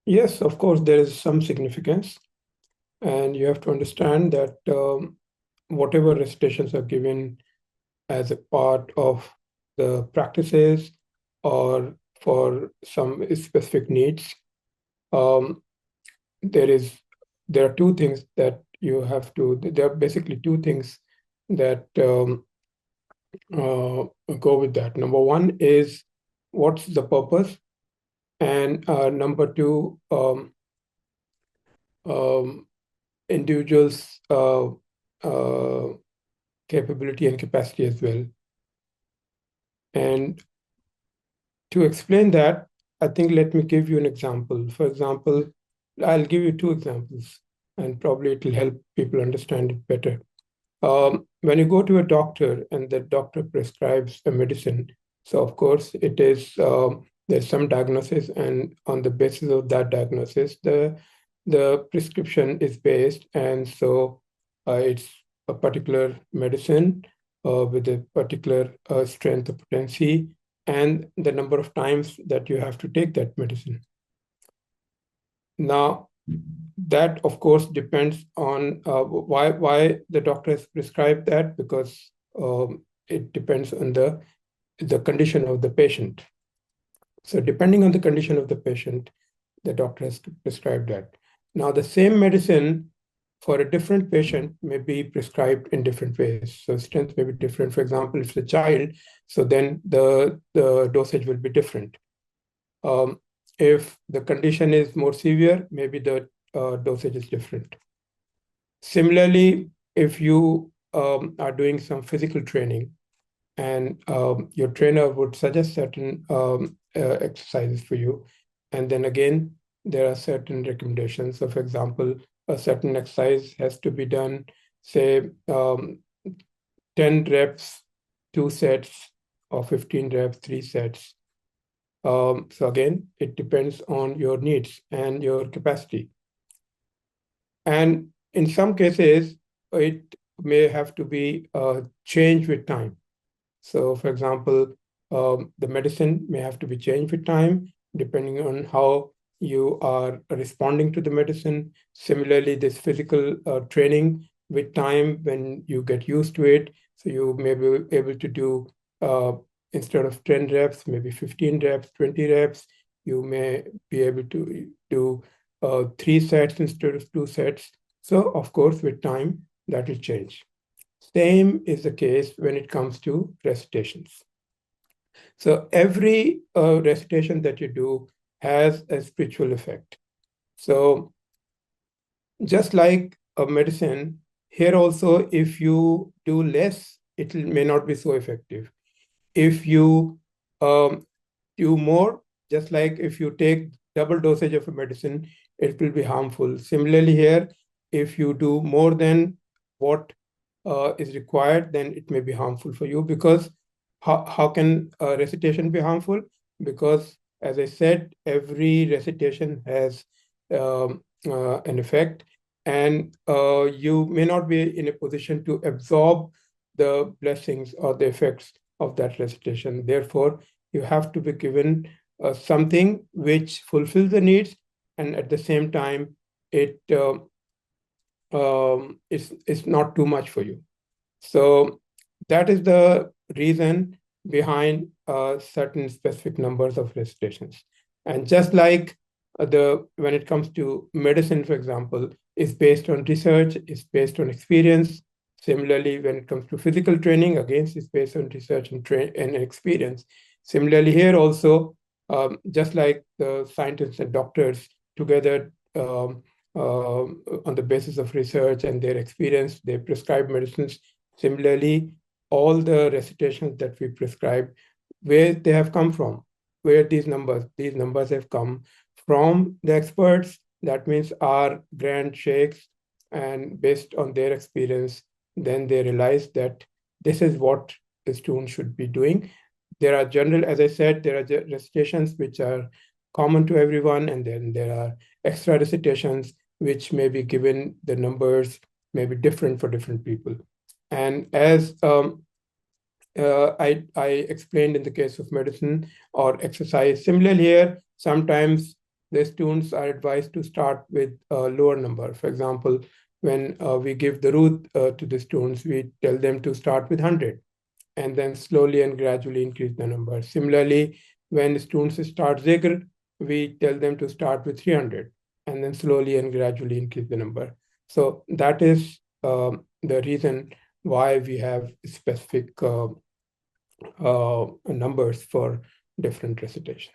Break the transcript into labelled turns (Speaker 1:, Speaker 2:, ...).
Speaker 1: Yes, of course, there is some significance, and you have to understand that whatever recitations are given as a part of the practices or for some specific needs, um, there is there are two things that you have to. There are basically two things that uh, go with that. Number one is what's the purpose, and number two, um, individuals' uh, capability and capacity as well. And to explain that, I think let me give you an example. For example, I'll give you two examples, and probably it will help people understand it better. When you go to a doctor and the doctor prescribes a medicine, so of course it is there's some diagnosis, and on the basis of that diagnosis, the prescription is based, and so it's a particular medicine with a particular strength or potency, and the number of times that you have to take that medicine. Now, that of course depends on why the doctor has prescribed that, because it depends on the condition of the patient. So depending on the condition of the patient, the doctor has prescribed that. Now, the same medicine for a different patient may be prescribed in different ways. So strength may be different. For example, if it's a child, so then the dosage will be different. Um, if the condition is more severe, maybe the dosage is different. Similarly, if you are doing some physical training and your trainer would suggest certain exercises for you, and then again, there are certain recommendations. So, for example, a certain exercise has to be done, say, 10 reps, 2 sets, or 15 reps, 3 sets. So again, it depends on your needs and your capacity. And in some cases, it may have to be changed with time. So, for example, the medicine may have to be changed with time, depending on how you are responding to the medicine. Similarly, this physical training with time, when you get used to it, so you may be able to do, uh, instead of 10 reps, maybe 15 reps, 20 reps. You may be able to do 3 sets instead of 2 sets. So, of course, with time, that will change. Same is the case when it comes to recitations. So every recitation that you do has a spiritual effect. So just like a medicine, here also, if you do less, it may not be so effective. If you um, do more, just like if you take double dosage of a medicine, it will be harmful. Similarly, here, if you do more than what is required, then it may be harmful for you, because how can a recitation be harmful? Because, as I said, every recitation has an effect, and you may not be in a position to absorb the blessings or the effects of that recitation. Therefore, you have to be given something which fulfills the needs, and at the same time, it's not too much for you. So that is the reason behind certain specific numbers of recitations. And just like the when it comes to medicine, for example, is based on research, is based on experience. Similarly, when it comes to physical training, again, it's based on research and experience. Similarly, here also, just like the scientists and doctors together, on the basis of research and their experience, they prescribe medicines. Similarly, all the recitations that we prescribe, where they have come from, where these numbers have come from the experts, that means our grand sheikhs, and based on their experience, then they realize that this is what the student should be doing. There are general, as I said, there are recitations which are common to everyone, and then there are extra recitations which may be given, the numbers may be different for different people. And as I explained in the case of medicine or exercise, similarly here, sometimes the students are advised to start with a lower number. For example, when we give the root to the students, we tell them to start with 100 and then slowly and gradually increase the number. Similarly, when students start Zikr, we tell them to start with 300 and then slowly and gradually increase the number. So that is the reason why we have specific numbers for different recitations.